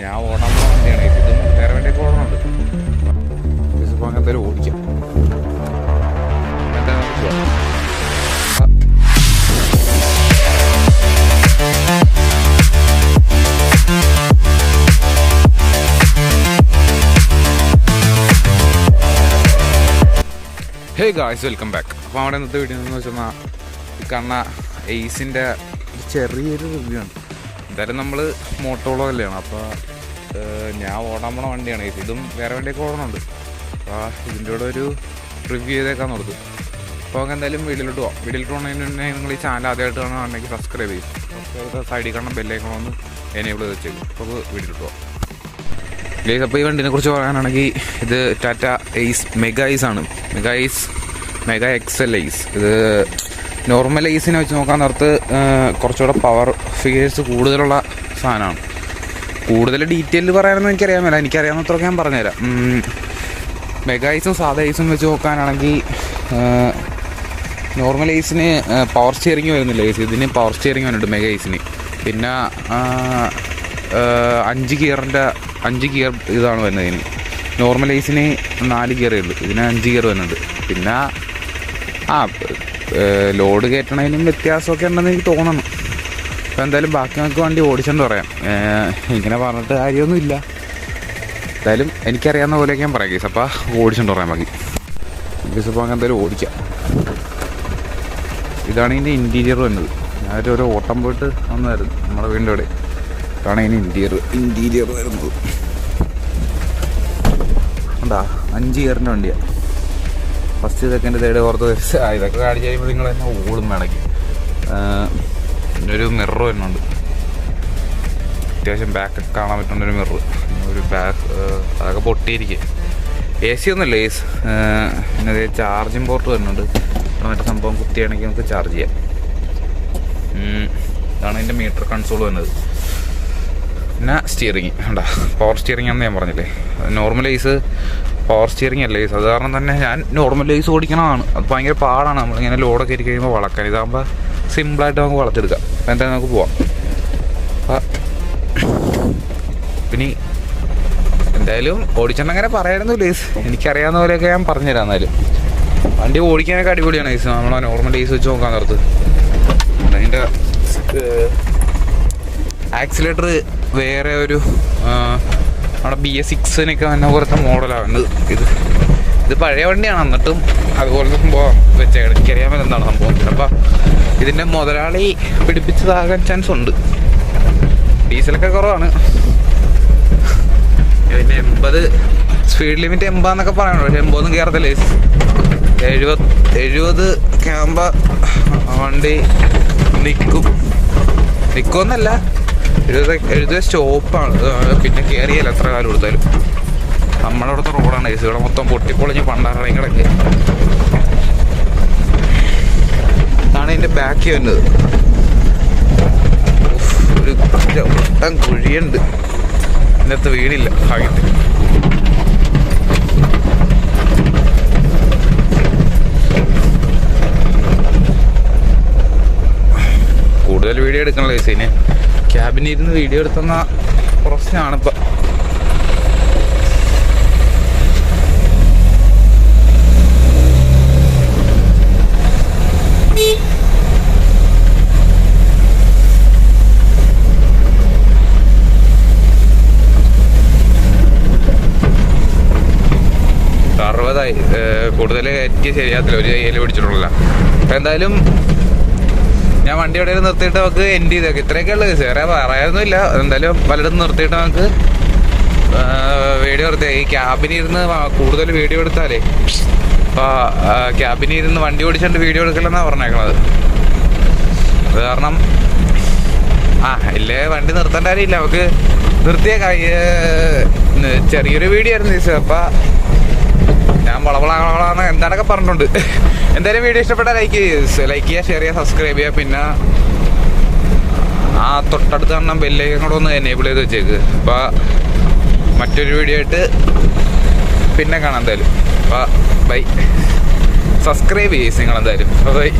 ഞാൻ ഓടാൻ പോണ വണ്ടിയാണ്. ഇതും വേറെ വണ്ടിയൊക്കെ ഓടണുണ്ട്. ഇപ്പോൾ അങ്ങനത്തെ ഒരു ഓടിക്കാം. എന്താ ഹേ ഗായ്സ്, വെൽക്കം ബാക്ക്. അപ്പോൾ അവിടെ ഇന്നത്തെ വീഡിയോ എന്ന് വെച്ചാൽ ഈ കാണുന്ന എയ്സിൻ്റെ ചെറിയൊരു റിവ്യൂ ആണ്. എന്തായാലും നമ്മൾ മോട്ടോളോ അല്ലാണ്. അപ്പോൾ ഞാൻ ഓടാൻ പോണ വണ്ടിയാണ് എയ്സ്. ഇതും വേറെ വണ്ടിയൊക്കെ ഓടണുണ്ട്. അപ്പോൾ ഇതിൻ്റെ കൂടെ ഒരു റിവ്യൂ ചെയ്തേക്കാൻ നോക്കും. അപ്പോൾ നമുക്ക് എന്തായാലും വീഡിയോയിലോട്ട് പോകാം. വീഡിയോയിലോട്ട് പോകുന്നതിന് മുന്നേ നിങ്ങൾ ഈ ചാനൽ ആദ്യമായിട്ട് കാണുകയാണെങ്കിൽ സബ്സ്ക്രൈബ് ചെയ്യും. സൈഡിൽ കാണുന്ന ബെല്ലൈക്കണൊന്ന് എനേബിൾ ചെയ്ത് വെച്ചേക്കും. അപ്പോൾ വീഡിയോയിലോട്ട് പോകാം. ഗൈസ്, അപ്പോൾ ഈ വണ്ടിനെ കുറിച്ച് പറയാനാണെങ്കിൽ ഇത് ടാറ്റ എയ്സ് മെഗാ ഐസ് ആണ്. Mega excel ace. ഇത് നോർമൽ ഐസിനെ വെച്ച് നോക്കാൻ നേരത്ത് കുറച്ചുകൂടെ പവർ ഫിഗേഴ്സ് കൂടുതലുള്ള സാധനമാണ്. കൂടുതൽ ഡീറ്റെയിൽ പറയാനൊന്നും എനിക്കറിയാമല്ല. എനിക്കറിയാവുന്നത്രയൊക്കെ ഞാൻ പറഞ്ഞുതരാം. മെഗാ ഐസും സാധാ ഐസും വെച്ച് നോക്കാനാണെങ്കിൽ നോർമൽ ഐസിന് പവർ സ്റ്റിയറിങ് വരുന്നില്ല. ഐസ് ഇതിന് പവർ സ്റ്റിയറിങ് വരുന്നുണ്ട് മെഗാ ഐസിന്. പിന്നെ 5 ഗിയർ ഇതാണ് വരുന്നത്. ഇതിന് നോർമൽ ഐസിന് 4 ഗിയറേ ഉള്ളൂ. ഇതിന് 5 ഗിയർ വരുന്നുണ്ട്. പിന്നെ ലോഡ് കയറ്റണതിനും വ്യത്യാസമൊക്കെ ഉണ്ടെന്ന് എനിക്ക് തോന്നണം. അപ്പോൾ എന്തായാലും ബാക്കി നമുക്ക് വണ്ടി ഓടിച്ചെന്ന് പറയാം. ഇങ്ങനെ പറഞ്ഞിട്ട് കാര്യമൊന്നുമില്ല. എന്തായാലും എനിക്കറിയാവുന്ന പോലെയൊക്കെ ഞാൻ പറയാം കേസ്. അപ്പോൾ ഓടിച്ചെന്ന് പറയാം ബാക്കി കേസ്. അപ്പോൾ അങ്ങനെ എന്തായാലും ഓടിക്കാം. ഇതാണ് ഇതിൻ്റെ ഇൻറ്റീരിയർ വരുന്നത്. ഞാനൊരു ഓട്ടം പോയിട്ട് വന്നായിരുന്നു നമ്മുടെ വീടിൻ്റെ അവിടെ. ഇതാണ് ഇതിന് ഇൻറ്റീരിയർ വരുന്നത്. ഉണ്ടാ 5 ഗിയറിൻ്റെ വണ്ടിയാണ്. ഫസ്റ്റ് സെക്കൻഡ് തേർഡ് ഫോർത്ത് ഇതൊക്കെ കാണിച്ച് കഴിയുമ്പോൾ നിങ്ങൾ തന്നെ ഓടും വേണമെങ്കിൽ. ഒരു മിറർ വരുന്നുണ്ട്. അത്യാവശ്യം ബാക്കൊക്കെ കാണാൻ പറ്റുന്നൊരു മിറർ. ഒരു ബാക്ക് അതൊക്കെ പൊട്ടിയിരിക്കുക. എ സി ഒന്നുമില്ല ഏസ്. പിന്നെ ചാർജിങ് പോർട്ട് വരുന്നുണ്ട്. മറ്റേ സംഭവം കുത്തിയാണെങ്കിൽ നമുക്ക് ചാർജ് ചെയ്യാം. ഇതാണ് ഇതിൻ്റെ മീറ്റർ കൺസോൾ വരുന്നത്. പിന്നെ സ്റ്റിയറിങ് ഉണ്ടാ പവർ സ്റ്റിയറിംഗ് ആണെന്ന് ഞാൻ പറഞ്ഞില്ലേ. നോർമൽ ഐസ് പവർ സ്റ്റിയറിംഗ് അല്ലേ ഐസ്. അത് കാരണം തന്നെ ഞാൻ നോർമൽ ഐസ് ഓടിക്കണതാണ്. അത് ഭയങ്കര പാടാണ്. നമ്മളിങ്ങനെ ലോഡൊക്കെ ഇരിക്കും കഴിയുമ്പോൾ വളക്കാൻ. ഇതാകുമ്പോൾ സിമ്പിളായിട്ട് നമുക്ക് വളച്ചെടുക്കാം. അപ്പോൾ എന്തായാലും നമുക്ക് പോവാം. പിന്നെ എന്തായാലും ഓടിച്ചെന്നങ്ങനെ പറയാനൊന്നുമില്ല ഐസ്. എനിക്കറിയാവുന്ന പോലെയൊക്കെ ഞാൻ പറഞ്ഞുതരാം. എന്നാലും വണ്ടി ഓടിക്കാനൊക്കെ അടിപൊളിയാണ് ഐസ്. നമ്മളാ നോർമൽ ഐസ് വെച്ച് നോക്കാൻ നേരത്ത് അതിൻ്റെ ആക്സിലേറ്റർ വേറെ ഒരു നമ്മുടെ BS6-നൊക്കെ വന്ന പോലത്തെ മോഡലാണ് ഇത് പഴയ വണ്ടിയാണ്. എന്നിട്ടും അതുപോലത്തെ സംഭവം വെച്ചാൽ എനിക്കറിയാമല്ലോ എന്താണ് സംഭവം. അപ്പോൾ ഇതിൻ്റെ മുതലാളി പിടിപ്പിച്ചതാകാൻ ചാൻസ് ഉണ്ട്. ഡീസലൊക്കെ കുറവാണ്. പിന്നെ 80 സ്പീഡ് ലിമിറ്റ് 80 എന്നൊക്കെ പറയണോ. പക്ഷേ 80 ഒന്നും കയറത്തില്ലേ. 70 ആകുമ്പോൾ വണ്ടി നിൽക്കുമെന്നല്ല, 70 സ്റ്റോപ്പാണ്. പിന്നെ കയറിയല്ല എത്ര കാലം കൊടുത്താലും. നമ്മുടെ അവിടുത്തെ റോഡാണ് ഏസ്. ഇവിടെ മൊത്തം പൊട്ടിപ്പൊളിഞ്ഞ് പണ്ടാറടങ്ങളൊക്കെ. ഇതാണ് ഇതിൻ്റെ ബാക്കി വരുന്നത്. ഒരു ഒട്ടം കുഴിയുണ്ട്. ഇതിനകത്ത് വീടില്ല ഭാഗ്യത്തിൽ. കൂടുതൽ വീഡിയോ എടുക്കണല്ലോ ഏസിന്. ക്യാബിനിരുന്ന് വീഡിയോ എടുത്തുന്ന പ്രശ്നമാണിപ്പോൾ. കൂടുതൽ കയറ്റി ശരിയാകത്തില്ല. ഒരു കയ്യിൽ പിടിച്ചിട്ടുള്ള. അപ്പം എന്തായാലും ഞാൻ വണ്ടി എവിടെയും നിർത്തിയിട്ട് നമുക്ക് എൻഡ് ചെയ്തേക്കാം. ഇത്രയൊക്കെ ഉള്ളത്. വേറെ പറയാനൊന്നുമില്ല. എന്തായാലും പലയിടത്തും നിർത്തിയിട്ട് നമുക്ക് വീഡിയോ എടുത്തേ. ഈ ക്യാബിനിരുന്ന് കൂടുതൽ വീഡിയോ എടുത്താലേ അപ്പോൾ ക്യാബിനിരുന്ന് വണ്ടി ഓടിച്ചുകൊണ്ട് വീഡിയോ എടുക്കില്ലെന്നാണ് പറഞ്ഞേക്കണത്. അത് കാരണം ഇല്ലേ വണ്ടി നിർത്തേണ്ട കാര്യമില്ല. നമുക്ക് നിർത്തിയ ചെറിയൊരു വീഡിയോ ആയിരുന്നു ചേച്ചി. അപ്പം ഞാൻ വളവളാന്ന് എന്താണൊക്കെ പറഞ്ഞിട്ടുണ്ട്. എന്തായാലും വീഡിയോ ഇഷ്ടപ്പെട്ടാൽ ലൈക്ക് ചെയ്യുക, ഷെയർ ചെയ്യുക, സബ്സ്ക്രൈബ് ചെയ്യുക. പിന്നെ തൊട്ടടുത്ത് കാണുന്ന ബെല്ലൈക്കൺ കൂടെ ഒന്ന് എനേബിൾ ചെയ്ത് വെച്ചേക്ക്. അപ്പോൾ മറ്റൊരു വീഡിയോ ആയിട്ട് പിന്നെ കാണാം എന്തായാലും. അപ്പോൾ ബൈ. സബ്സ്ക്രൈബ് ചെയ്യും നിങ്ങൾ എന്തായാലും. ബൈ.